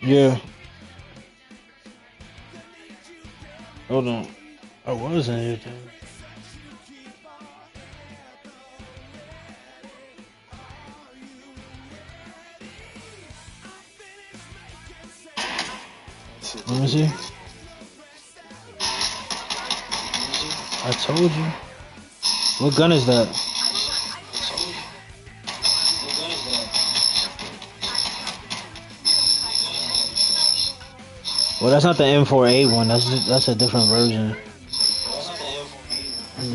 Yeah. Hold on. I was in here. Let me see. I told you. What gun is that? Well, that's not the M4A one. That's a different version. Yeah.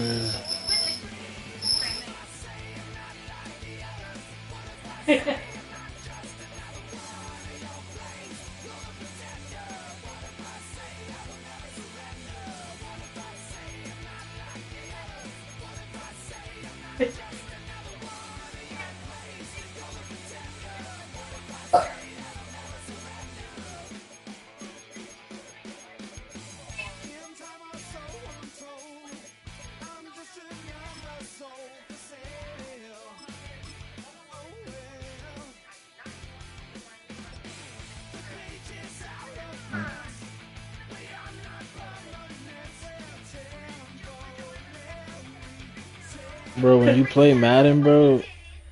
Bro, when you play Madden, bro,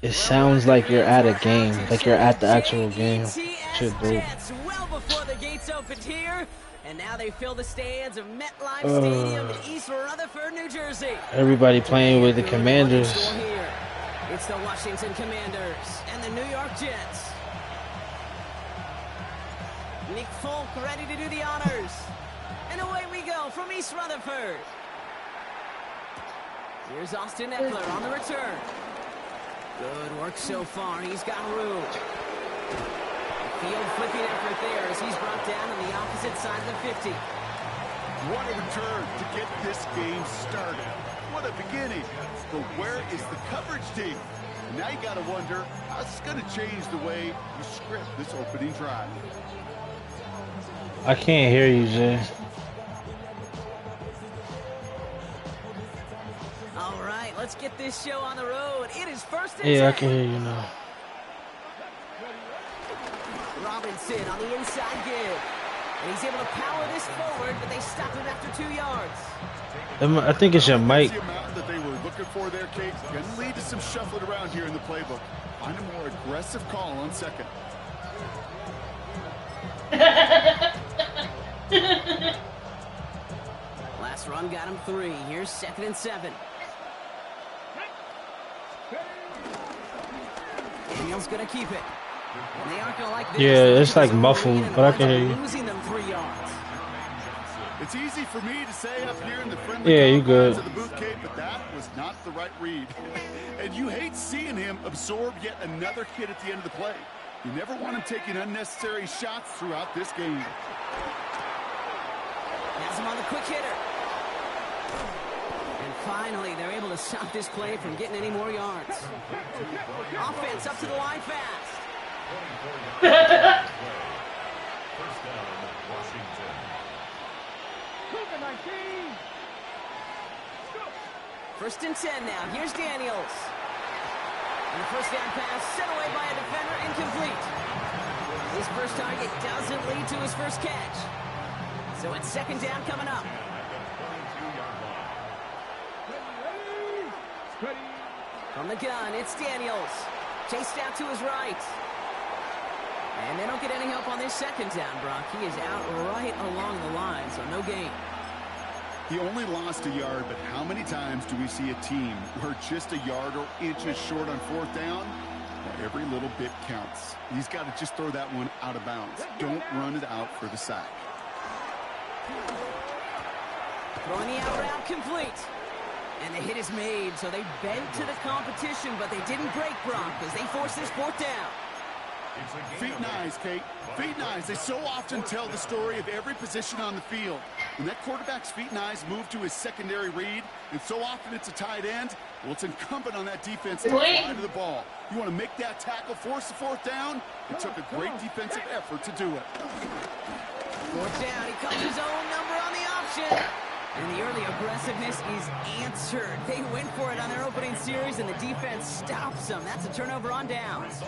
it sounds like you're at a game, like you're at the actual game. Shit, dope. Well before the gates opened here, and now they fill the stands of MetLife Stadium in East Rutherford, New Jersey. Everybody playing with the Commanders. It's the Washington Commanders and the New York Jets. Nick Folk ready to do the honors. And away we go from East Rutherford. Here's Austin Eckler on the return. Good work so far. He's got room. Field flipping effort there as he's brought down on the opposite side of the 50. What a return to get this game started. What a beginning. But where is the coverage team? Now you got to wonder how it's going to change the way you script this opening drive. I can't hear you, Jay. Let's get this show on the road. It is first and 10. I can hear you now. Robinson on the inside give. And he's able to power this forward, but they stop him after 2 yards. I think it's your mic. The amount that they were looking for there, Kate, can lead to some shuffling around here in the playbook. Find a more aggressive call on second. Last run got him 3. Here's 2nd and 7. Daniel's gonna keep it. And they aren't gonna like this. Yeah, it's like muffled, but I can hear you. Losing them 3 yards. It's easy for me to say up here in the friendly you good. Of the booth, Kate, but that was not the right read. And you hate seeing him absorb yet another hit at the end of the play. You never want him taking unnecessary shots throughout this game. Has him on the quick hitter. And finally, they're able to stop this play from getting any more yards. Offense up to the line fast. First and 10 now. Here's Daniels. And the first down pass set away by a defender, incomplete. His first target doesn't lead to his first catch. So it's 2nd down coming up. From the gun, it's Daniels. Chased out to his right. And they don't get any help on this 2nd down, Brock. He is out right along the line, so no gain. He only lost a yard, but how many times do we see a team where just a yard or inches short on 4th down? Well, every little bit counts. He's got to just throw that one out of bounds. Don't run it out for the sack. Throwing the out route complete. And the hit is made, so they bent to the competition, but they didn't break, Brock, as they force this 4th down. Feet and eyes, Kate. Feet and eyes. They so often tell the story of every position on the field. When that quarterback's feet and eyes move to his secondary read, and so often it's a tight end, well, it's incumbent on that defense to fly to the ball. You want to make that tackle, force the fourth down? It took a great defensive effort to do it. Fourth down, he calls his own number on the option. And the early aggressiveness is answered. They went for it on their opening series, and the defense stops them. That's a turnover on downs.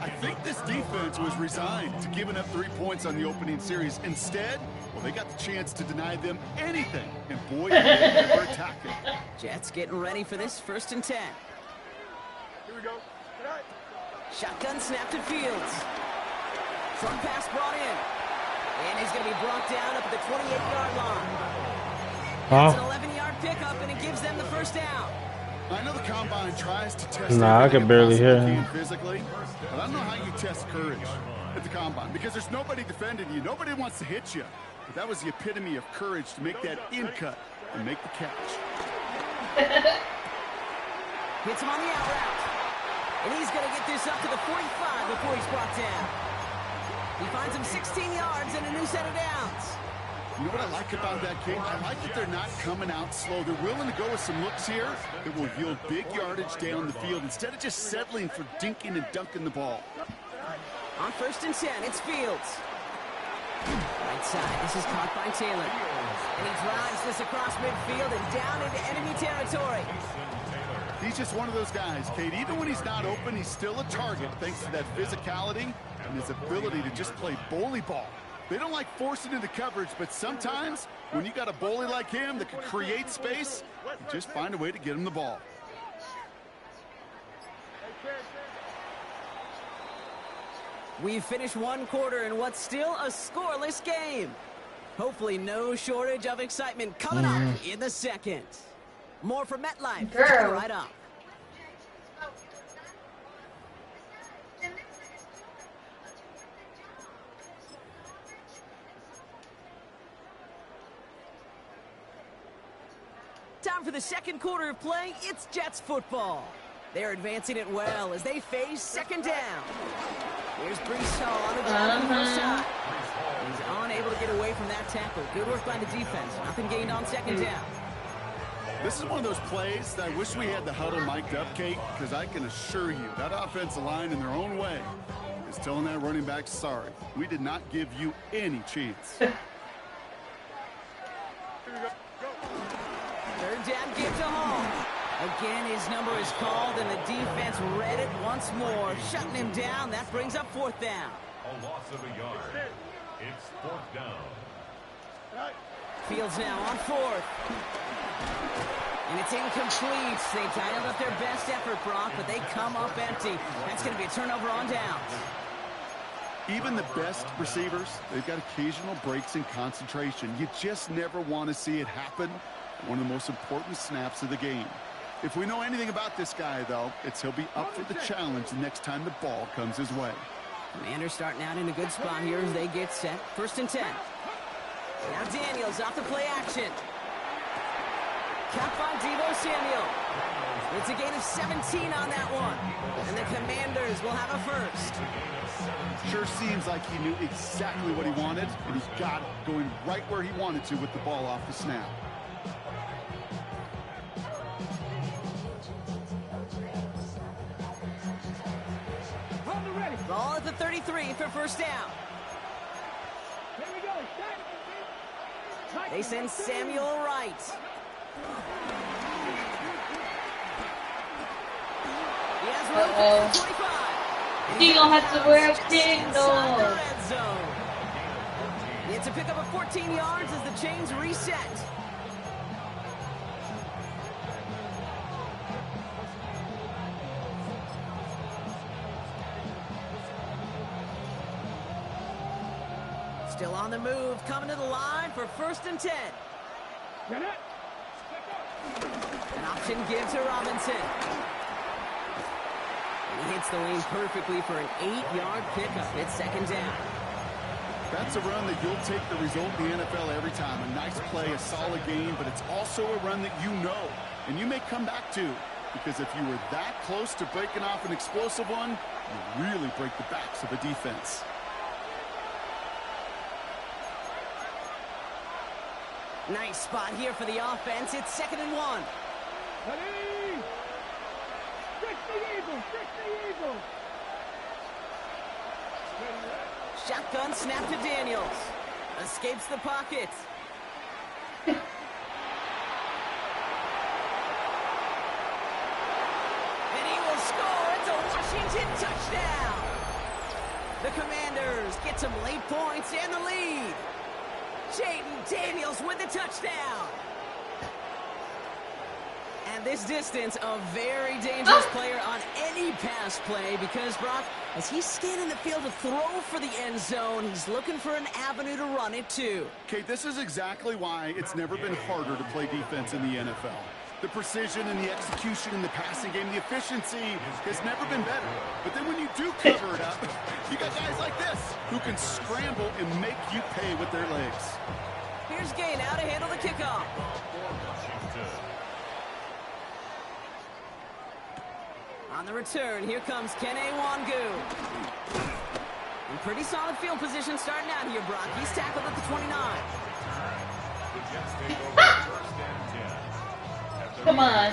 I think this defense was resigned to giving up 3 points on the opening series. Instead, well, they got the chance to deny them anything. And boy, did they ever attack it. Jets getting ready for this 1st and 10. Here we go. Shotgun snap to Fields. Front pass brought in. And he's going to be brought down up at the 28-yard line. That's an 11-yard pickup, and it gives them the 1st down. I know the combine tries to test I could barely hear him physically, but I don't know how you test courage at the combine because there's nobody defending you. Nobody wants to hit you. But that was the epitome of courage to make that in cut and make the catch. Hits him on the out route. And he's going to get this up to the 45 before he's brought down. He finds him 16 yards and a new set of downs. You know what I like about that, Kate? I like that they're not coming out slow. They're willing to go with some looks here that will yield big yardage down the field instead of just settling for dinking and dunking the ball. On 1st and 10, it's Fields. Right side, this is caught by Taylor. And he drives this across midfield and down into enemy territory. He's just one of those guys, Kate. Even when he's not open, he's still a target thanks to that physicality and his ability to just play bully ball. They don't like forcing into coverage, but sometimes when you got a bully like him that can create space, you just find a way to get him the ball. We've finished 1 quarter in what's still a scoreless game. Hopefully no shortage of excitement coming up in the 2nd. More from MetLife right up. Time for the 2nd quarter of play. It's Jets football. They're advancing it well as they face 2nd down. Here's Brees Hall on the ground on the first side. He's unable to get away from that tackle. Good work by the defense. Nothing gained on 2nd down. This is one of those plays that I wish we had the huddle mic'd up, Kate, because I can assure you that offensive line in their own way is telling that running back, sorry, we did not give you any chance. 3rd down, give to Hall. Again, his number is called, and the defense read it once more, shutting him down. That brings up 4th down. A loss of a yard. It's 4th down. Fields now on 4th. And it's incomplete. They dialed up their best effort, Brock, but they come up empty. That's going to be a turnover on downs. Even the best receivers, they've got occasional breaks in concentration. You just never want to see it happen. One of the most important snaps of the game. If we know anything about this guy, though, it's he'll be up for the challenge the next time the ball comes his way. Commanders starting out in a good spot here as they get set. 1st and 10. Now Daniels off the play action. Cap on Deebo Samuel. It's a gain of 17 on that one. And the Commanders will have a 1st. Sure seems like he knew exactly what he wanted, and he got it going right where he wanted to with the ball off the snap. Ball at the 33 for 1st down. They send Samuel right. He has room for 25. You don't have to wear a signal. It's a pickup of 14 yards as the chains reset. Still on the move, coming to the line for 1st and 10. An option give to Robinson. And he hits the lane perfectly for an 8-yard pickup. It's 2nd down. That's a run that you'll take the result in the NFL every time. A nice play, a solid game, but it's also a run that you know and you may come back to. Because if you were that close to breaking off an explosive one, You really break the backs of a defense. Nice spot here for the offense. It's 2nd and 1. Shotgun snap to Daniels. Escapes the pocket. And he will score. It's a Washington touchdown. The Commanders get some late points and the lead. Jaden Daniels with the touchdown. And this distance, a very dangerous player on any pass play because, Brock, as he's scanning the field to throw for the end zone, he's looking for an avenue to run it too. Kate, this is exactly why it's never been harder to play defense in the NFL. The precision and the execution in the passing game, the efficiency has never been better. But then when you do cover it up, you got guys like this who can scramble and make you pay with their legs. Here's Gay now to handle the kickoff. On the return, here comes Kene Wangu. In pretty solid field position starting out here, Brock. He's tackled at the 29. Come on.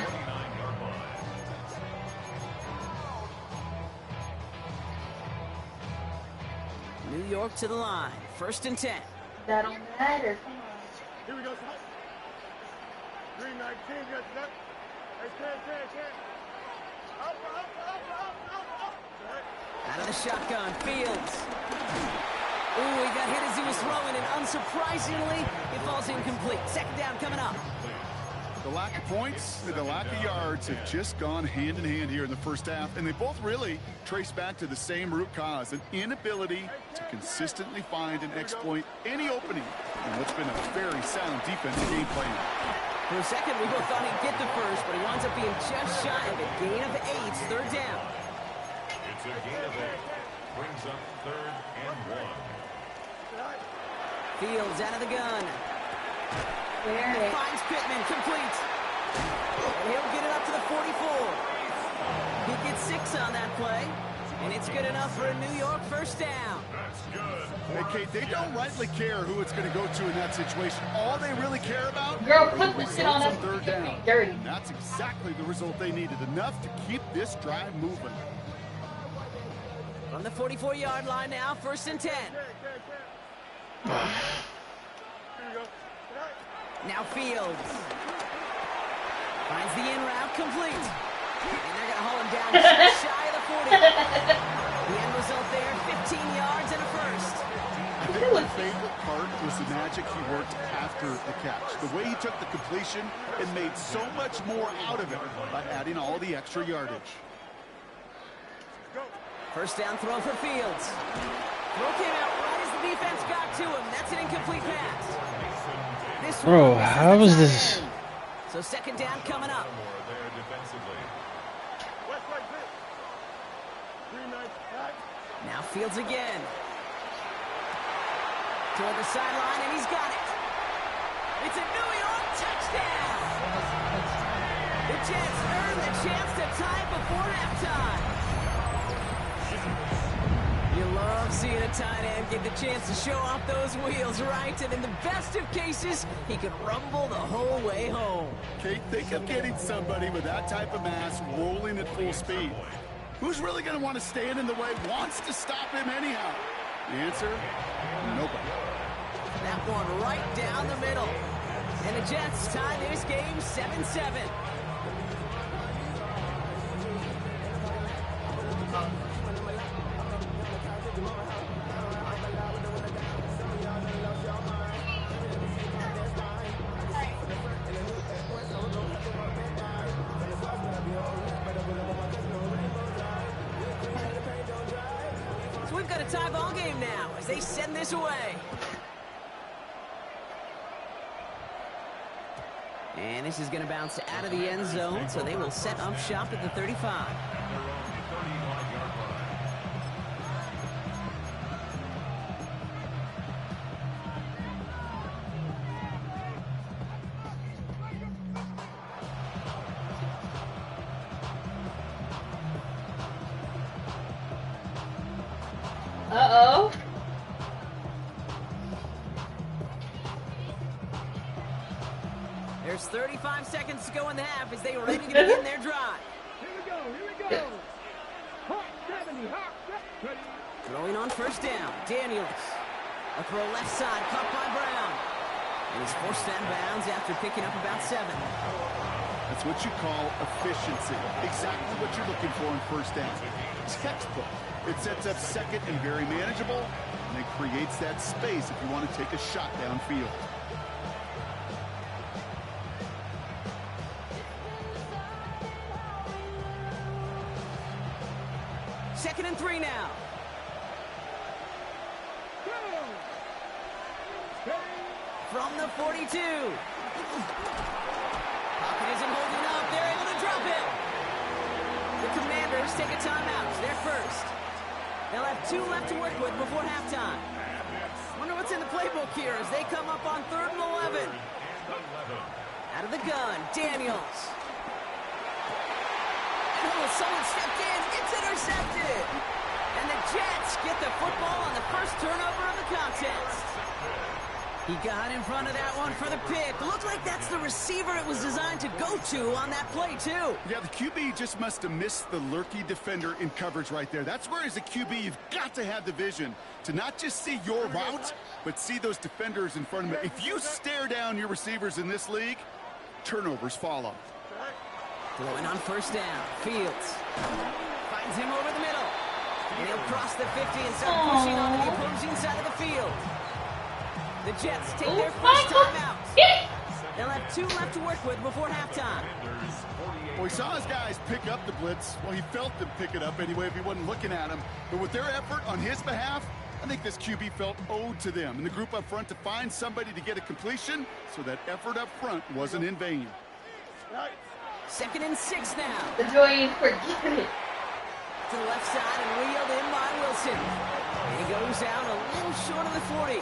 New York to the line. 1st and 10. That don't matter. Come on. Here we go. 319. Yes, that. Hey, 10. Up. Out of the shotgun, Fields. Ooh, he got hit as he was throwing, and unsurprisingly, it falls incomplete. 2nd down coming up. The lack of points and the lack of yards have just gone hand in hand here in the first half, and they both really trace back to the same root cause, an inability to consistently find and exploit any opening in what's been a very sound defensive game plan. For a second, we both thought he'd get the first, but he winds up being just shy of a gain of 8, 3rd down. It's a gain of 8. Brings up 3rd and 1. Fields out of the gun. Where? Finds Pittman, complete. And he'll get it up to the 44. He gets 6 on that play, and it's good enough for a New York 1st down. That's good. Hey, Kate, they don't rightly care who it's going to go to in that situation. All they really care about Girl, are put the the shit on results us. on 3rd down. Dirty. And that's exactly the result they needed, enough to keep this drive moving. From the 44-yard line now, 1st and 10. Now Fields. Finds the in route, complete. And they're going to haul him down just shy of the 40. The end result there, 15 yards and a first. I think my favorite part was the magic he worked after the catch. The way he took the completion and made so much more out of it by adding all the extra yardage. 1st down throw for Fields. Throw came out right as the defense got to him. That's an incomplete pass. This Bro, one how misses is the this? tight end. So 2nd down coming up. There defensively. Now Fields again. Toward the sideline, and he's got it. It's a New York touchdown. The Jets earn the chance to tie before halftime. You love seeing a tight end get the chance to show off those wheels, right? And in the best of cases, he could rumble the whole way home. Kate, think of getting somebody with that type of mass rolling at full speed. Who's really going to want to stand in the way, wants to stop him anyhow? The answer, nobody. That one right down the middle. And the Jets tie this game 7-7. So we've got a tie ball game now as they send this away. And this is going to bounce out of the end zone, so they will set up shop at the 35. Uh-oh. There's 35 seconds to go in the half as they are ready to begin their drive. Here we go, here we go. Hot 70, hot 70. Throwing on first down, Daniels. A throw left side, caught by Brown. And he's forced out of bounds after picking up about 7. That's what you call efficiency. Exactly what you're looking for in first down. Textbook. It sets up second and very manageable, and it creates that space if you want to take a shot downfield. Second and 3 now. From the 42. Pocket isn't holding up. They're able to drop it. The Commanders take a timeout. They're first. They'll have 2 left to work with before halftime. Wonder what's in the playbook here as they come up on 3rd and 11. Out of the gun, Daniels. Oh, someone stepped in. It's intercepted. And the Jets get the football on the first turnover of the contest. He got in front of that one for the pick. Looked like that's the receiver it was designed to go to on that play, too. Yeah, the QB just must have missed the lurky defender in coverage right there. That's where, as a QB, you've got to have the vision to not just see your route, but see those defenders in front of you. If you stare down your receivers in this league, turnovers follow. Throwing on first down, Fields finds him over the middle. And he'll cross the 50 and start pushing onto the opposing side of the field. The Jets take their first timeout. They'll have 2 left to work with before halftime. Well, he saw his guys pick up the blitz. Well, he felt them pick it up anyway if he wasn't looking at him. But with their effort on his behalf, I think this QB felt owed to them and the group up front to find somebody to get a completion, so that effort up front wasn't in vain. Second and 6 now. The joy, forget it. To the left side and wheeled in by Wilson. And he goes out a little short of the 40.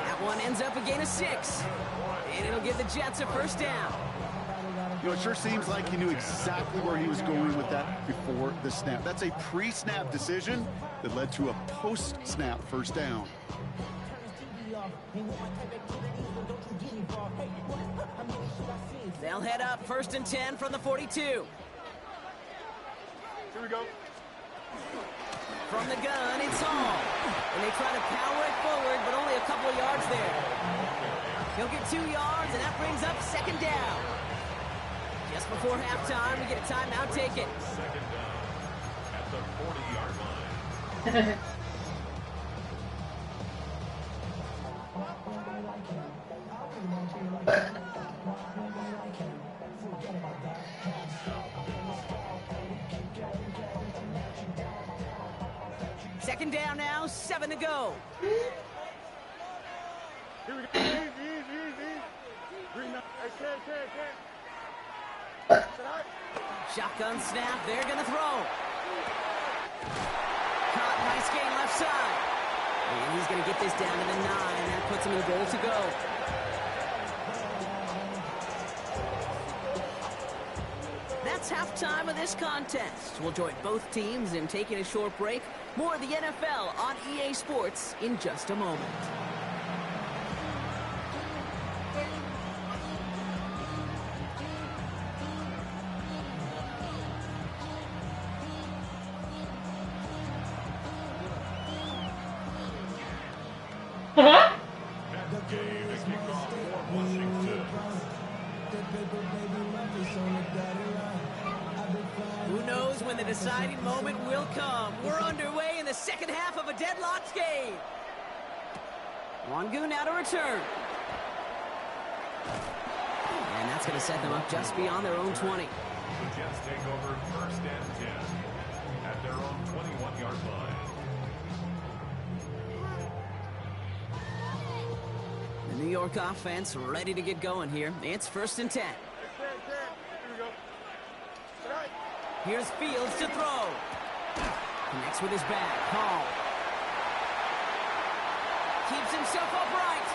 That one ends up a gain of 6. And it'll give the Jets a first down. You know, it sure seems like he knew exactly where he was going with that before the snap. That's a pre-snap decision that led to a post-snap first down. They'll head up 1st and 10 from the 42. Here we go. From the gun, it's Hall. And they try to power it forward, but only a couple of yards there. He'll get 2 yards, and that brings up 2nd down. Just before halftime, we get a timeout taken. 2nd down at the 40-yard line. Second down now, 7 to go. Here we go. Easy. Hey, Shotgun snap, they're going to throw. Caught, nice gain left side. And he's going to get this down to the 9, and that puts him in goal to go. That's halftime of this contest. We'll join both teams in taking a short break. More of the NFL on EA Sports in just a moment. Game to kick off for Washington. Who knows when the deciding moment will come? We're underway in the second half of a deadlocked game. Wangu now to return. And that's going to set them up just beyond their own 20. The Jets take over 1st and 10 at their own 21-yard line. The New York offense ready to get going here. It's 1st and 10. Here we go. Here's Fields to throw. Connects with his back. Hall. Keeps himself upright.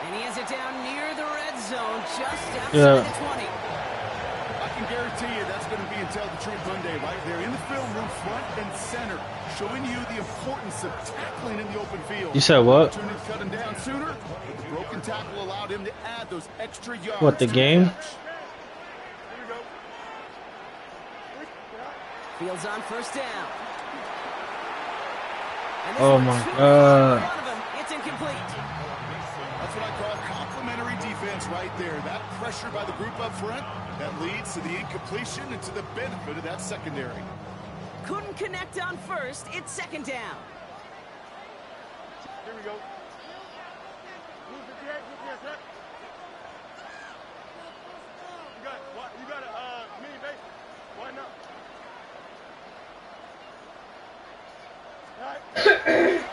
And he has it down near the red zone, just outside the 20. I can guarantee you that's going to be until the Truth Monday right there in the film room, front and center, showing you the importance of tackling in the open field. You said what? Opportunity to cut him down sooner, but the broken tackle allowed him to add those extra yards. What, the game? Fields on first down. And this Oh one's my too God. far in front of him. It's incomplete. That's what I call complimentary defense right there. That pressure by the group up front, that leads to the incompletion and to the benefit of that secondary. Couldn't connect on first. It's second down. Here we go. Who's the jet? Who's the jet? You got a mini base? Why not?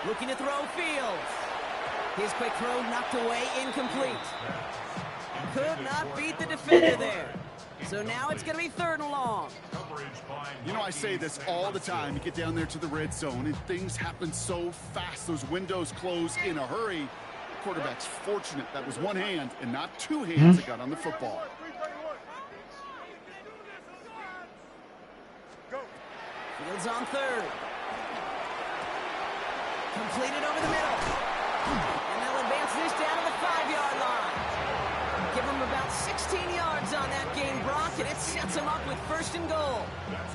Looking to throw Fields. His quick throw knocked away, incomplete. Could not beat the defender there. So now it's going to be third and long. You know, I say this all the time. You get down there to the red zone, and things happen so fast. Those windows close in a hurry. The quarterback's fortunate that was one hand and not two hands that got on the football. Fields on third. Completed over the middle. And they'll advance this down to the 5-yard line. Give them about 16 yards on that game, Brock, and it sets them up with first and goal.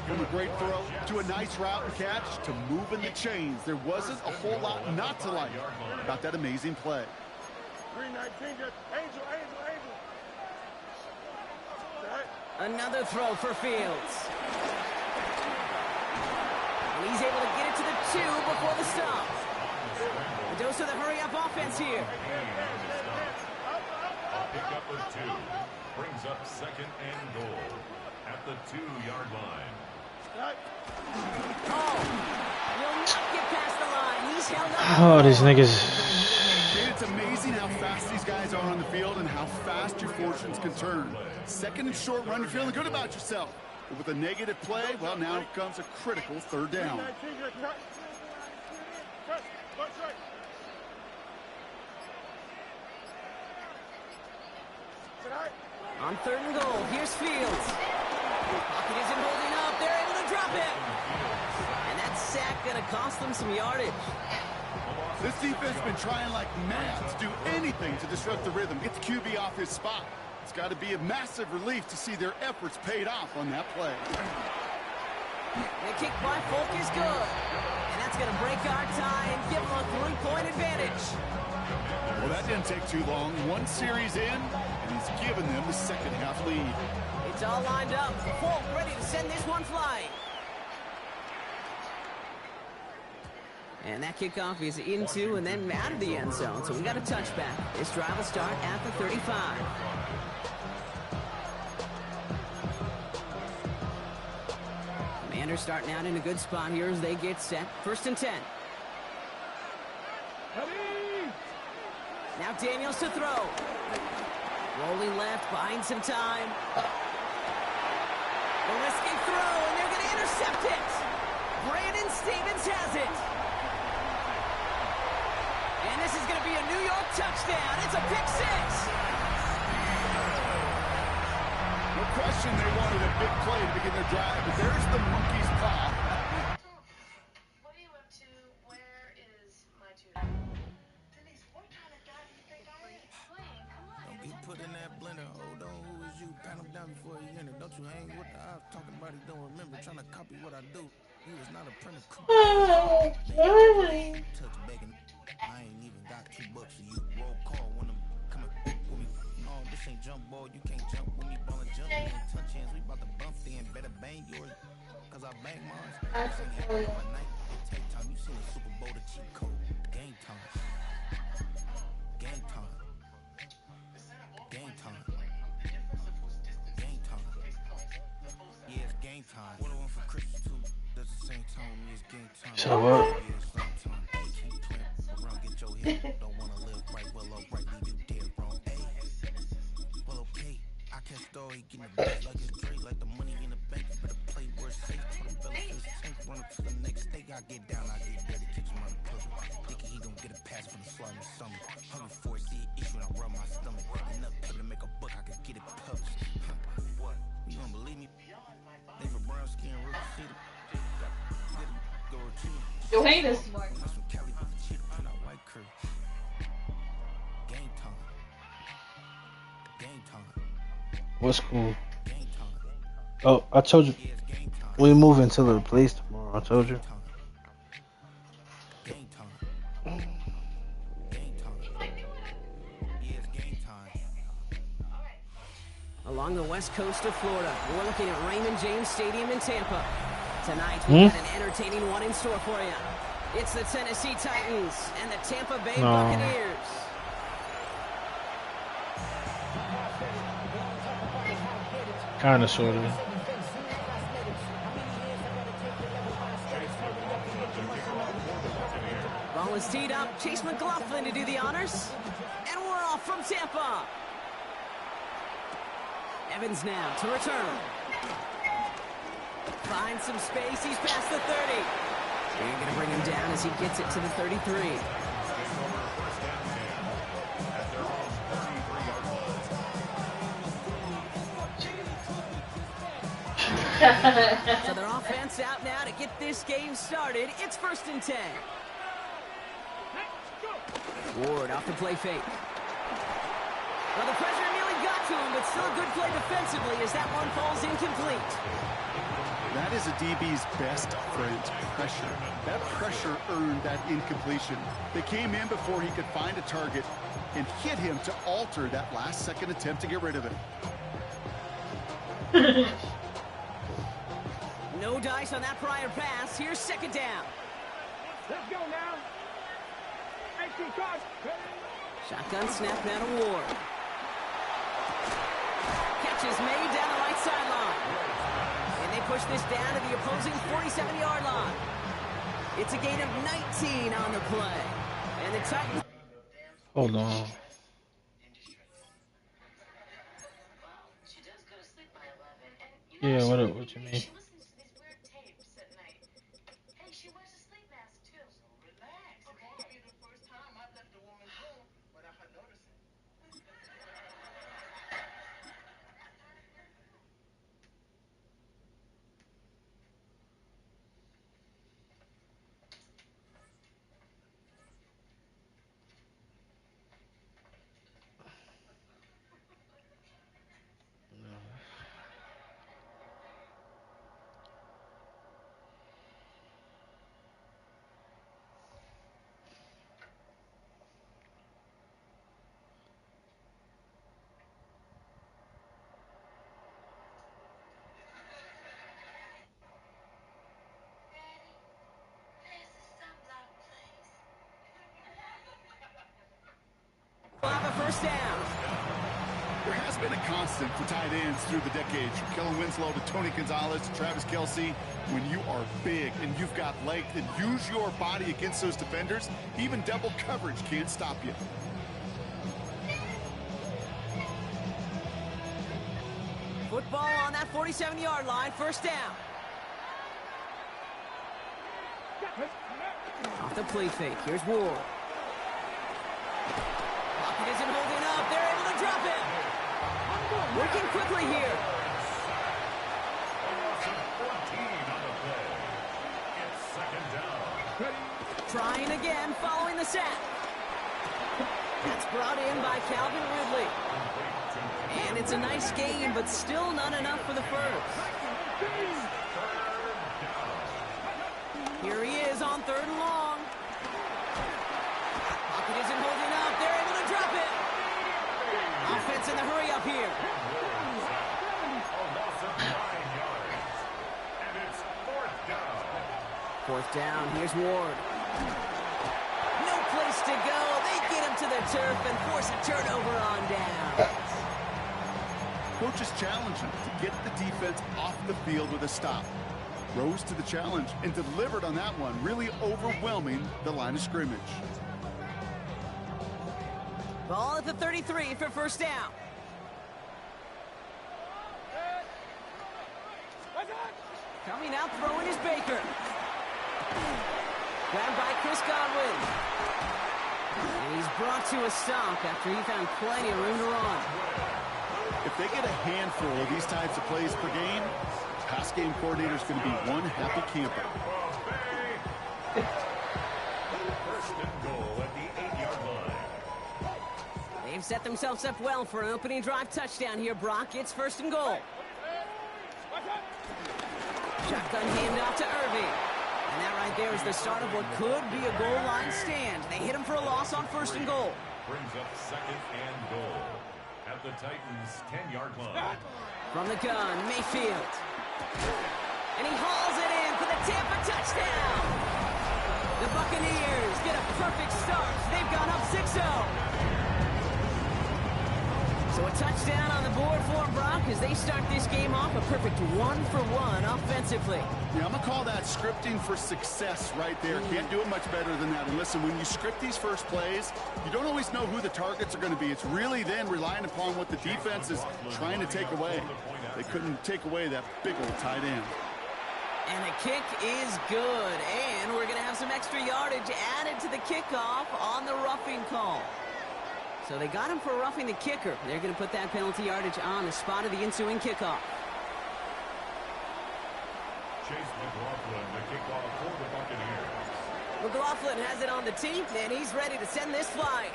From a great throw to a nice route and catch to moving the chains, there wasn't a whole lot not to like about that amazing play. 319, just Angel. Another throw for Fields. And he's able to get it to the 2 before the stop. A dose of the hurry-up offense here. Pick up the 2. Brings up second and goal at the 2-yard line. Oh, will not get past the line. He's held up. Oh, these niggas. It's amazing how fast these guys are on the field and how fast your fortunes can turn. Second and short run, you're feeling good about yourself. But with a negative play, well, now comes a critical third down. On third and goal, here's Fields. Pocket isn't holding up. They're able to drop it. And that sack going to cost them some yardage. This defense has been trying like mad to do anything to disrupt the rhythm, get the QB off his spot. It's got to be a massive relief to see their efforts paid off on that play. The kick by Folk is good. And that's going to break our tie and give them a 3-point advantage. Well, that didn't take too long. One series in, and he's given them the second half lead. It's all lined up. Folk ready to send this one flying. And that kickoff is into and then out of the end zone. So we got a touchback. This drive will start at the 35. Commanders starting out in a good spot here as they get set. First and 10. Now Daniels to throw. Rolling left, buying some time. A risky throw, and they're going to intercept it. Brandon Stevens has it. And this is going to be a New York touchdown. It's a pick 6. No question they wanted a big play to begin their drive, but there's the monkey's paw. What are you up to? Where is my tutor? Denise, what kind of guy do you think I am? Explain, come on. Don't get put in that blender. Hold on, who is you? Pat him down before he enter. Don't you hang with the eyes talking about he don't remember. Trying to copy what I do. He was not a printer. Touch begging. I ain't even got $2 for you. Roll call when I'm coming with me. No, this ain't jump ball. You can't jump with me. Ball and jump. We ain't touch hands. We about to bump then. Better bang yours. Cause I bang mine. I sing it all night. It take time. You seen the Super Bowl, the cheat code. Game time. Game time. Game time. Game time. Yeah, it's game time. What I want for Christmas too. That's the same time with me. It's game time. So what? Yeah, it's same time. Hey, keep playing around, get your head. Don't wanna live right, well, upright, leave you dead wrong. Hey, well, okay. I catch dog, he getting the best like it's Dre, like the money in the bank. You better play where it's safe. Put him belly to his tank, run up to the next state. I get down, I get dirty, keep him on the puzzle. Thinking he gon' get a pass from the slot in the summer. Hungry for it, see it issue, and I rub my stomach. Enough paper to make a buck, I could get it published. What? You don't believe me? Johannes. That's when Cali put the cheetah print out white curry. Game time. Game time. What's cool? Game time. Oh, I told you. Yeah, it's game time. We moving to the place tomorrow. I told you. Game time. Game time. Yeah, it's game time. Along the west coast of Florida, we're looking at Raymond James Stadium in Tampa. Tonight, we've got an entertaining one in store for you. It's the Tennessee Titans and the Tampa Bay Buccaneers. Kinda, sorta. Ball is teed up. Chase McLaughlin to do the honors. And we're off from Tampa. Evans now to return. Finds some space. He's past the 30. They're going to bring him down as he gets it to the 33. So their offense out now to get this game started. It's 1st and 10. Ward off the play fake. Well, the pressure nearly got to him, but still a good play defensively as that one falls incomplete. That is a DB's best friend, pressure. That pressure earned that incompletion. They came in before he could find a target and hit him to alter that last-second attempt to get rid of it. No dice on that prior pass. Here's 2nd down. Let's go now. 18 cards. Shotgun snap now to Ward. Catch is made down the right sideline. And they push this down to the opposing 47-yard line. It's a gain of 19 on the play. And the Titans... Hold on. She does go to sleep by 11, and Yeah, she what you mean? listens to these weird tapes at night. And she wears a sleep mask too. So relax, okay? It'll be the first time I've left a woman's room without her noticing. will have a 1st down. There has been a constant for tight ends through the decades, from Kellen Winslow to Tony Gonzalez to Travis Kelce. When you are big and you've got length and use your body against those defenders, even double coverage can't stop you. Football on that 47-yard line. 1st down. Off the play fake. Here's Ward. Pocket isn't holding up. They're able to drop it. Working quickly here. Trying again following the sack. That's brought in by Calvin Ridley. And it's a nice game, but still not enough for the first. Here he is on 3rd and long. Pocket isn't holding up. They're able to drop it. Offense in the hurry up here. And it's 4th down. 4th down. Here's Ward. No place to go. They get him to the turf and force a turnover on down. Coaches challenge him to get the defense off the field with a stop. Rose to the challenge and delivered on that one, really overwhelming the line of scrimmage. Ball at the 33 for 1st down. Coming out throwing is Baker. Grabbed by Chris Godwin. And he's brought to a stop after he found plenty of room to run. If they get a handful of these types of plays per game, pass game coordinator is going to be one happy camper. and goal at the 8-yard line. They've set themselves up well for an opening drive touchdown here, Brock. It's first and goal. Shotgun handoff to Irving. And that right there is the start of what could be a goal line stand. They hit him for a loss on first and goal. Brings up second and goal at the Titans' 10-yard line. From the gun, Mayfield. And he hauls it in for the Tampa touchdown. The Buccaneers get a perfect start. They've gone up 6-0. So a touchdown on the board for them, Brock, as they start this game off a perfect 1-for-1 offensively. Yeah, I'm going to call that scripting for success right there. Can't do it much better than that. And listen, when you script these first plays, you don't always know who the targets are going to be. It's really then relying upon what the defense is trying to take away. They couldn't take away that big old tight end. And the kick is good. And we're going to have some extra yardage added to the kickoff on the roughing call. So they got him for roughing the kicker. They're going to put that penalty yardage on the spot of the ensuing kickoff. Chase McLaughlin, the kickoff for the Buccaneers. McLaughlin has it on the tee, and he's ready to send this flying.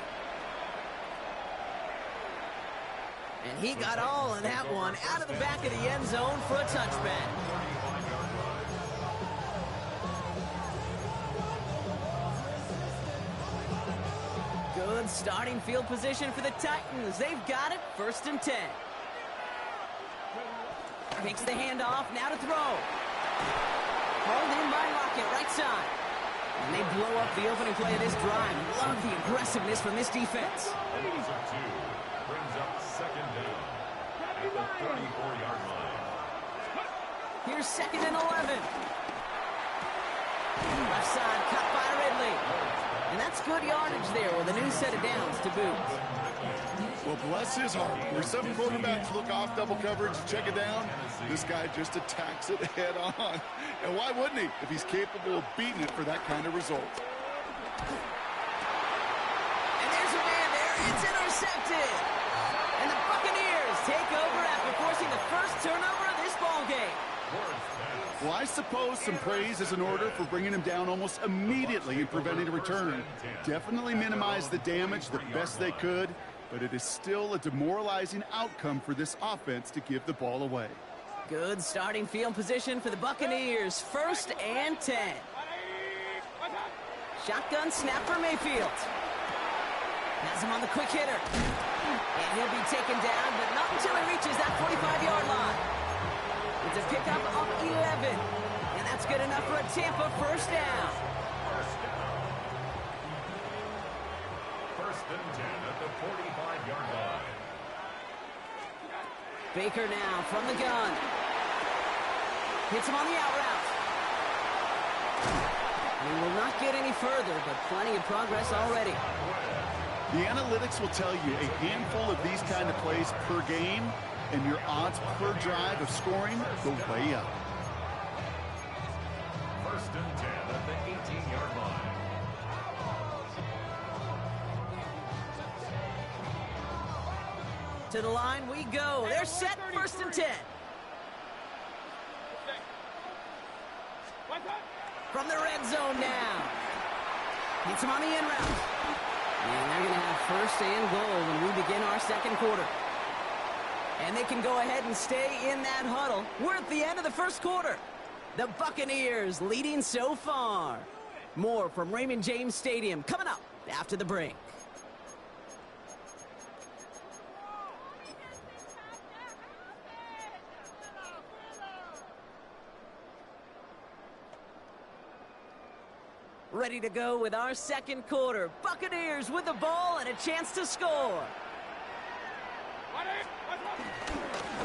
And he got all of that one out of the back of the end zone for a touchback. Good starting field position for the Titans. They've got it, first and 10. Takes the handoff, now to throw. Hauled in by Lockett, right side. And they blow up the opening play of this drive. Love the aggressiveness from this defense. A loss of 2 brings up second down at the 34-yard line. Here's second and 11. Left side, cut by Ridley. And that's good yardage there with a new set of downs to boot. Well, bless his heart. Where 7 quarterbacks look off double coverage and check it down, this guy just attacks it head on. And why wouldn't he if he's capable of beating it for that kind of result? And there's a man there. It's intercepted. And the Buccaneers take over after forcing the first turnover of this ball game. Well, I suppose some praise is in order for bringing him down almost immediately and preventing a return. Definitely minimized the damage the best they could, but it is still a demoralizing outcome for this offense to give the ball away. Good starting field position for the Buccaneers. First and 10. Shotgun snap for Mayfield. Has him on the quick hitter. And he'll be taken down, but not until he reaches that 45-yard line. It's a pickup of 11. And that's good enough for a Tampa first down. First and 10 at the 45-yard line. Baker now from the gun. Hits him on the out route. He will not get any further, but plenty of progress already. The analytics will tell you a handful of these kind of plays per game, and your odds per drive of scoring go way up. First and 10 at the 18-yard line. To the line we go. They're set, first and 10. From the red zone now. Hits him on the in route. And they're going to have first and goal when we begin our second quarter. And they can go ahead and stay in that huddle. We're at the end of the first quarter. The Buccaneers leading so far. More from Raymond James Stadium coming up after the break. Ready to go with our second quarter. Buccaneers with the ball and a chance to score.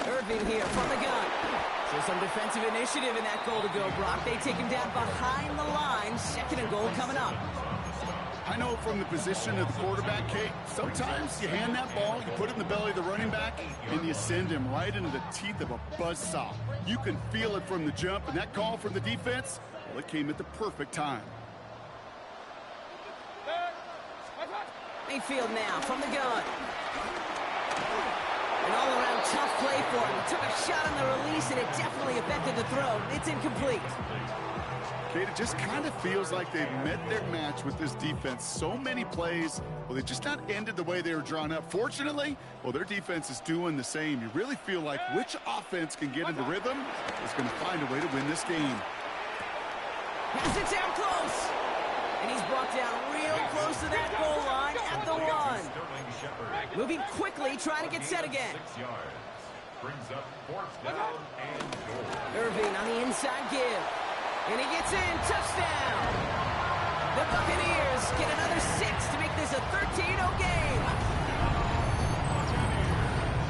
Irving here from the gun. So some defensive initiative in that goal to go, Brock. They take him down behind the line. Second and goal coming up. I know from the position of the quarterback, Kate, sometimes you hand that ball, you put it in the belly of the running back, and you send him right into the teeth of a buzzsaw. You can feel it from the jump, and that call from the defense, well, it came at the perfect time. Mayfield now from the gun. An all-around tough play for him. He took a shot on the release, and it definitely affected the throw. It's incomplete. Kate, it just kind of feels like they've met their match with this defense. So many plays, well, they just not ended the way they were drawn up. Fortunately, well, their defense is doing the same. You really feel like which offense can get into rhythm is going to find a way to win this game. Has it down close. And he's brought down real close to that goal line at the 1. Moving quickly, trying to get set again. 6 yards. Brings up 4th down and goal. Irving on the inside give. And he gets in. Touchdown. The Buccaneers get another 6 to make this a 13-0 game.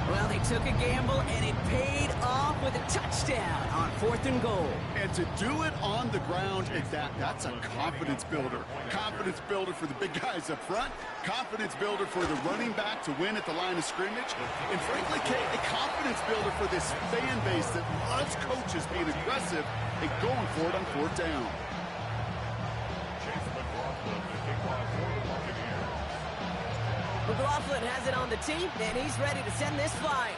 Well, they took a gamble, and it paid off with a touchdown on 4th and goal. And to do it on the ground at that, that's a confidence builder. Confidence builder for the big guys up front. Confidence builder for the running back to win at the line of scrimmage. And frankly, Kate, a confidence builder for this fan base that loves coaches being aggressive and going for it on 4th down. McLaughlin has it on the team, and he's ready to send this flying.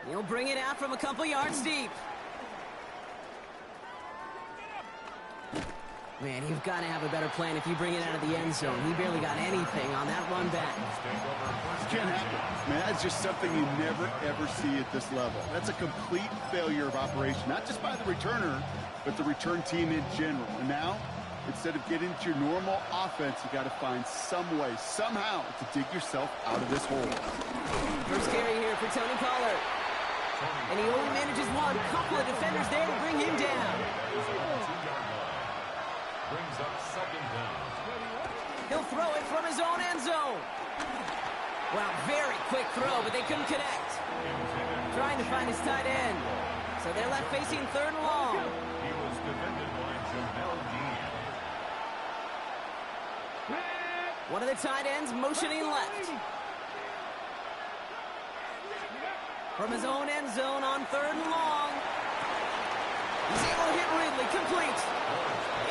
He'll bring it out from a couple yards deep. Man, you've got to have a better plan if you bring it out of the end zone. He barely got anything on that run back. Can't happen. Man, that's just something you never, ever see at this level. That's a complete failure of operation, not just by the returner, but the return team in general. And now, instead of getting to your normal offense, you got to find some way, somehow, to dig yourself out of this hole. First carry here for Tony Pollard. And he only manages one. Couple of defenders there to bring him down. Brings up 2nd down. He'll throw it from his own end zone. Well, very quick throw, but they couldn't connect. Trying to find his tight end. So they're left facing 3rd and long. He was defended by Jamel Dean. One of the tight ends motioning left. From his own end zone on 3rd and long. He's able to hit Ridley, complete.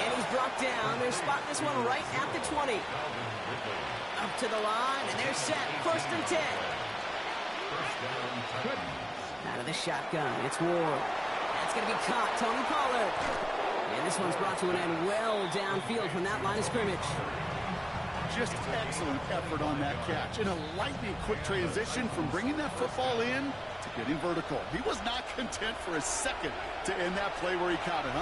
And he's brought down. They're spotting this one right at the 20. Up to the line, and they're set. 1st and 10. Out of the shotgun, it's Ward. That's going to be caught. Tony Pollard. And this one's brought to an end well downfield from that line of scrimmage. Just excellent effort on that catch. And a lightning quick transition from bringing that football in to getting vertical. He was not content for a second to end that play where he caught it.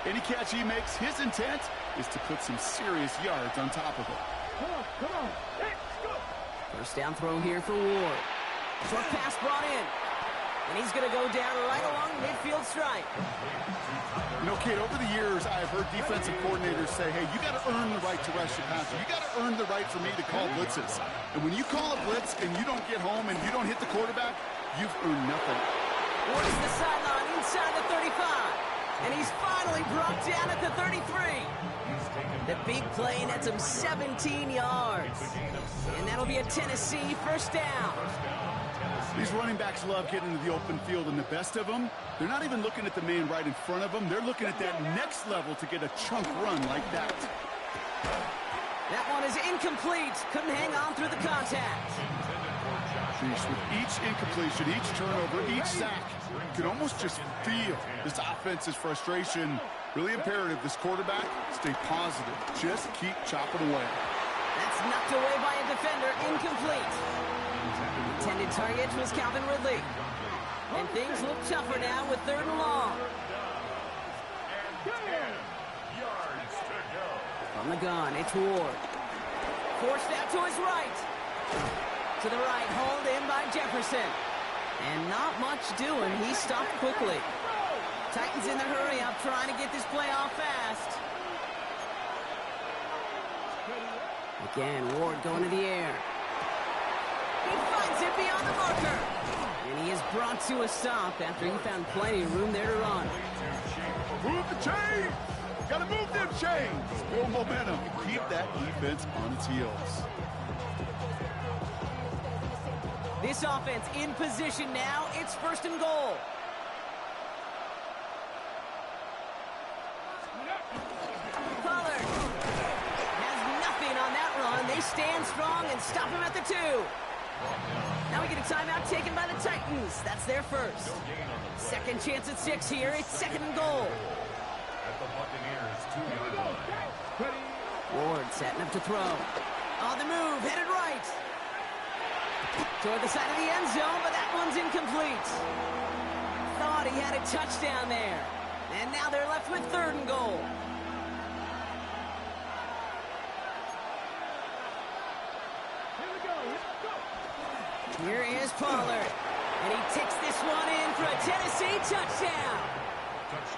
Any catch he makes, his intent is to put some serious yards on top of it. Come on, let's go. First down throw here for Ward. Short pass brought in. And he's going to go down right along midfield stripe. You know, Kate, over the years, I've heard defensive coordinators say, hey, you got to earn the right to rush the passer. You got to earn the right for me to call blitzes. And when you call a blitz and you don't get home and you don't hit the quarterback, you've earned nothing. Ward is the sideline inside the 35. And he's finally brought down at the 33. The big play nets him 17 yards. And that'll be a Tennessee 1st down. These running backs love getting into the open field, and the best of them, they're not even looking at the man right in front of them. They're looking at that next level to get a chunk run like that. That one is incomplete. Couldn't hang on through the contact. Jeez, with each incompletion, each turnover, each sack, you can almost just feel this offense's frustration. Really imperative this quarterback stay positive. Just keep chopping away. That's knocked away by a defender. Incomplete. Intended target was Calvin Ridley. And things look tougher now with 3rd and long. And 10 yards to go. From the gun, it's Ward. Forced out to his right. To the right, hauled in by Jefferson. And not much doing. He stopped quickly. Titans in the hurry-up, trying to get this play off fast. Again, Ward going to the air. He finds it beyond the marker. And he is brought to a stop after he found plenty of room there to run. Move the chains! Gotta move them chains! Build momentum. Keep that defense on its heels. This offense in position now. It's 1st and goal. Pollard has nothing on that run. They stand strong and stop him at the 2. Now we get a timeout taken by the Titans. That's their first. Second chance at 6 here. It's second and goal. At the Buccaneers' 2-yard line. Ward setting up to throw. On the move, headed right. Toward the side of the end zone, but that one's incomplete. Thought he had a touchdown there. And now they're left with third and goal. Here is Pollard. And he takes this one in for a Tennessee touchdown.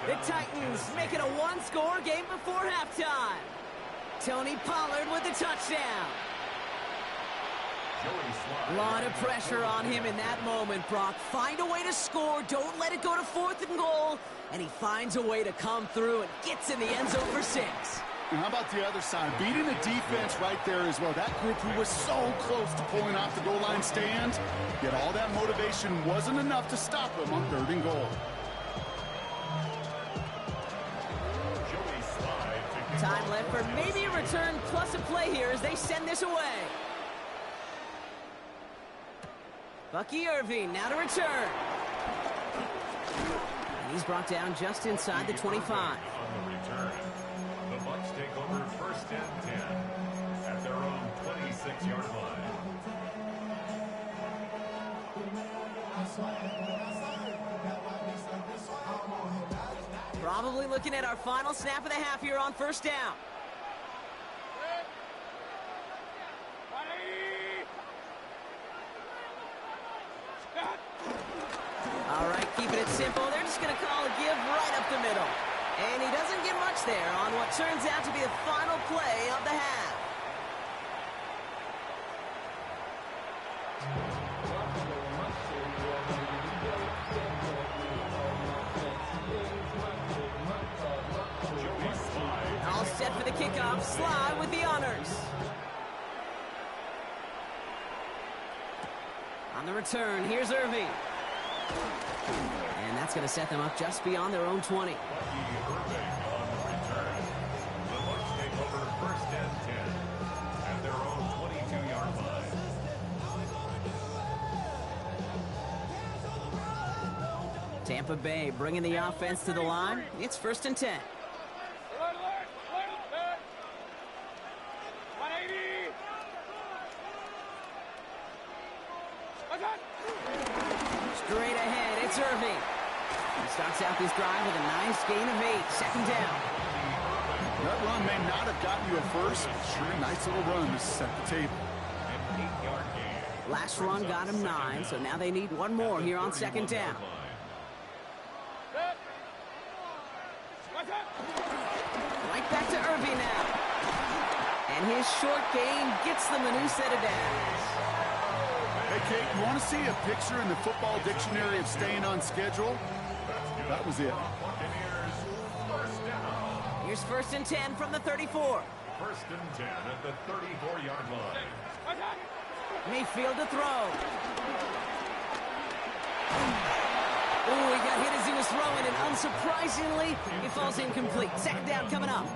The Titans make it a one-score game before halftime. Tony Pollard with the touchdown. A lot of pressure on him in that moment, Brock. Find a way to score. Don't let it go to fourth and goal. And he finds a way to come through and gets in the end zone for 6. And how about the other side? Beating the defense right there as well. That group who was so close to pulling off the goal line stand, yet all that motivation wasn't enough to stop them on third and goal. Time left for maybe a return plus a play here as they send this away. Bucky Irving now to return. And he's brought down just inside the 25. On the return, the Bucs take over first and 10 at their own 26-yard line. Probably looking at our final snap of the half here on first down. All right, keeping it simple. They're just going to call a give right up the middle. And he doesn't get much there on what turns out to be the final play of the half. All set for the kickoff. Sly with the honors. On the return, here's Irving. And that's going to set them up just beyond their own 20. Bucky Irving on the return. The Bucs take over first and 10 at their own 22-yard line. Tampa Bay bringing the offense to the line. It's first and 10. Straight ahead, it's Irving. He starts out this drive with a nice gain of 8. Second down. That run may not have gotten you a first, but sure a nice little run to set the table. An 8-yard gain. Last run got him 9, so now they need one more here on second down. Right back to Irving now. And his short gain gets them a new set of downs. Hey, Kate, you want to see a picture in the football dictionary of staying on schedule? That was it. Buccaneers first down. Here's first and 10 from the 34. First and 10 at the 34-yard line. Mayfield to throw. Oh, he got hit as he was throwing, and unsurprisingly, he falls incomplete. Second down coming up.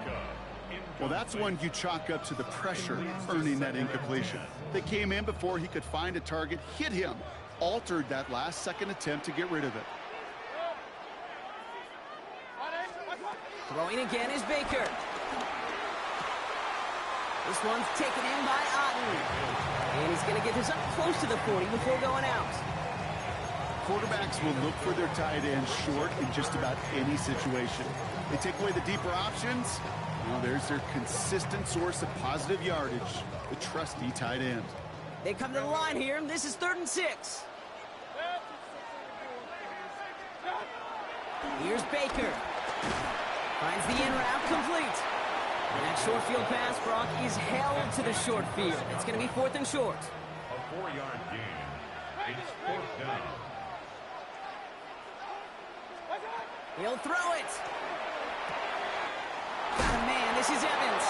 Well, that's one you chalk up to the pressure earning that incompletion. They came in before he could find a target, hit him, altered that last-second attempt to get rid of it. Throwing again is Baker. This one's taken in by Otten. And he's going to get this up close to the 40 before going out. Quarterbacks will look for their tight end short in just about any situation. They take away the deeper options. Well, there's their consistent source of positive yardage, the trusty tight end. They come to the line here. This is 3rd and 6. Here's Baker. Finds the in route complete. And that short field pass, Brock, is held to the short field. It's going to be 4th and short. A 4-yard gain. It's 4th down. He'll throw it. Got a man. This is Evans.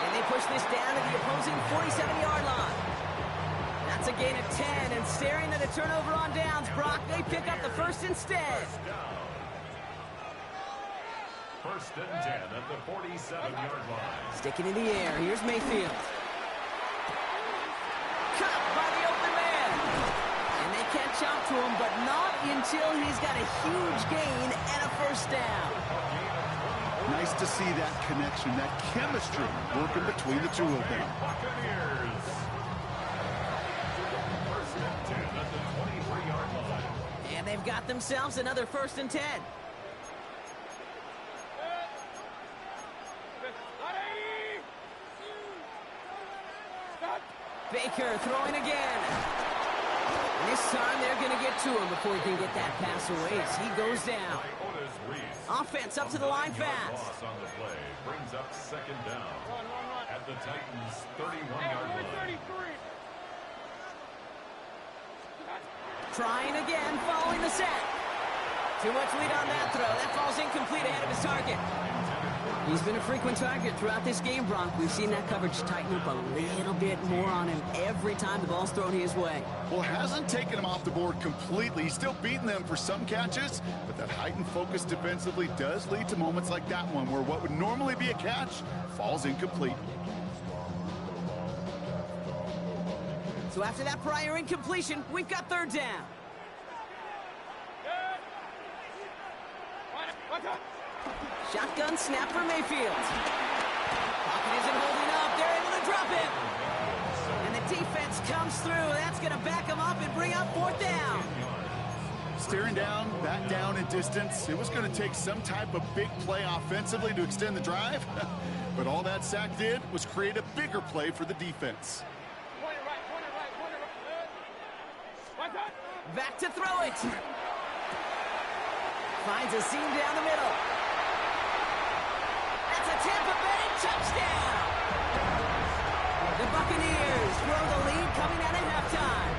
And they push this down to the opposing 47-yard line. That's a gain of 10. And staring at a turnover on downs, Brock, they pick up the first instead. First and 10 at the 47-yard line. Sticking in the air. Here's Mayfield. to him, but not until he's got a huge gain and a first down. Nice to see that connection, that chemistry working between the two of them. Buccaneers. First and 10 at the 23-yard line. And they've got themselves another 1st and 10. Baker throwing again. This time they're going to get to him before he can get that pass away as he goes down. Offense up to the line fast. Loss on the play brings up 2nd down at the Titans' 31-yard line. Trying again, following the sack. Too much lead on that throw. That falls incomplete ahead of his target. He's been a frequent target throughout this game, Bronk. We've seen that coverage tighten up a little bit more on him every time the ball's thrown his way. Well, hasn't taken him off the board completely. He's still beating them for some catches, but that heightened focus defensively does lead to moments like that one where what would normally be a catch falls incomplete. So after that prior incompletion, we've got 3rd down. Shotgun snap for Mayfield. Pocket isn't holding up. They're able to drop it. And the defense comes through. That's going to back them up and bring up 4th down. Staring down, that down in distance. It was going to take some type of big play offensively to extend the drive. But all that sack did was create a bigger play for the defense. Back to throw it. Finds a seam down the middle. That's a Tampa Bay touchdown. The Buccaneers grow the lead coming out of halftime.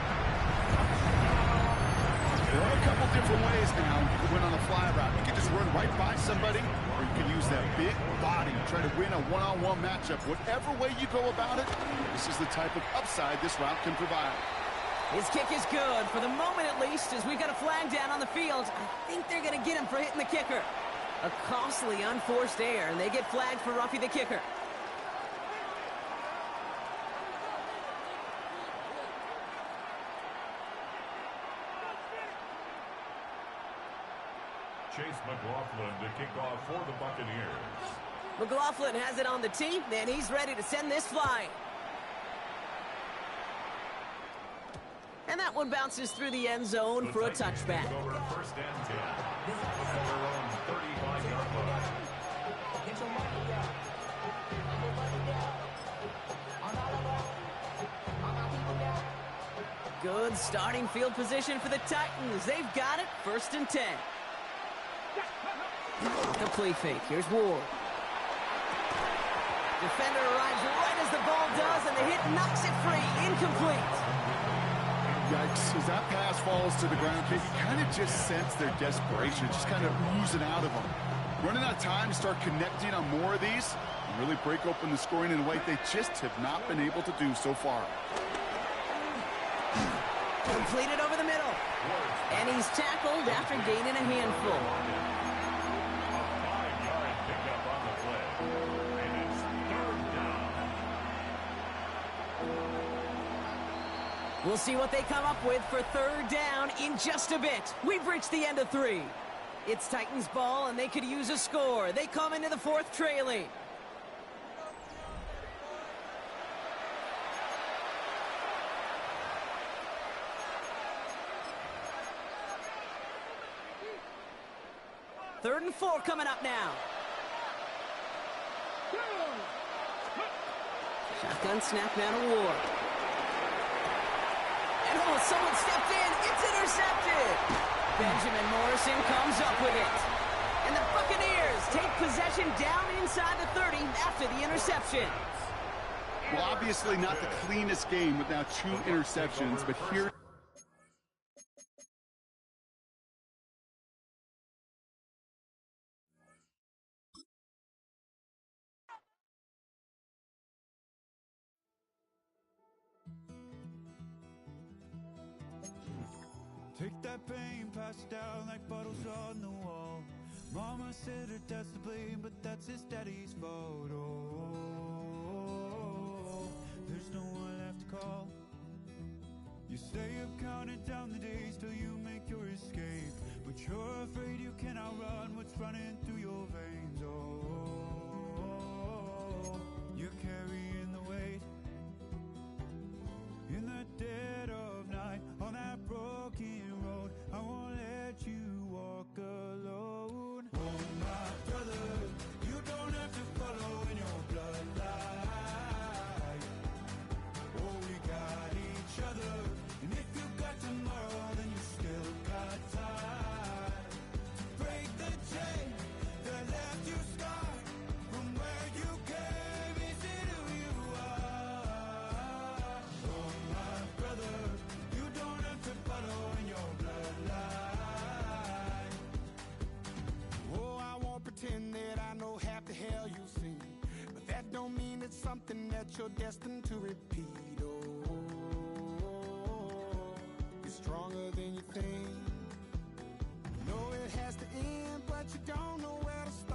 There are a couple different ways now. You can win on a fly route. You can just run right by somebody, or you can use that big body and try to win a one-on-one matchup. Whatever way you go about it, this is the type of upside this route can provide. His kick is good, for the moment at least, as we got a flag down on the field. I think they're going to get him for hitting the kicker. A costly unforced error, and they get flagged for roughing the kicker. Chase McLaughlin to kick off for the Buccaneers. McLaughlin has it on the tee, and he's ready to send this flying. And that one bounces through the end zone for a touchback. Over 1st and 10 at their own 35-yard line. Good starting field position for the Titans. They've got it, 1st and 10. Complete fake. Here's Ward. Defender arrives right as the ball does, and the hit knocks it free. Incomplete. Yikes, as that pass falls to the ground, you kind of just sense their desperation, just kind of oozing out of them. Running out of time to start connecting on more of these and really break open the scoring in a way they just have not been able to do so far. Completed over the middle. And he's tackled after gaining a handful. A 5-yard pickup on the play. And it's 3rd down. We'll see what they come up with for 3rd down in just a bit. We've reached the end of 3. It's Titans ball, and they could use a score. They come into the 4th trailing. Third and 4 coming up now. Shotgun snap now to Ward. And oh, someone stepped in. It's intercepted. Benjamin Morrison comes up with it. And the Buccaneers take possession down inside the 30 after the interception. Well, obviously not the cleanest game with now 2 interceptions, but here... Take that pain, pass it down like bottles on the wall. Mama said her dad's to blame, but that's his daddy's fault. Oh, there's no one left to call. You stay up counting down the days till you make your escape, but you're afraid you cannot run what's running through your veins. Oh, you're carrying the weight in the dead of night on that broken road. I won't let you walk alone. Oh, my brother, you don't have to follow in your bloodline. Oh, we got each other, and if you got tomorrow, then you still got time to break the chain that left you scarred from where you came into who you are. Oh, my brother, you don't have to follow in your bloodline. Oh, I won't pretend that I know half the hell you've seen, but that don't mean it's something that you're destined to repeat. Oh, you're stronger than you think. You know it has to end, but you don't know where to start.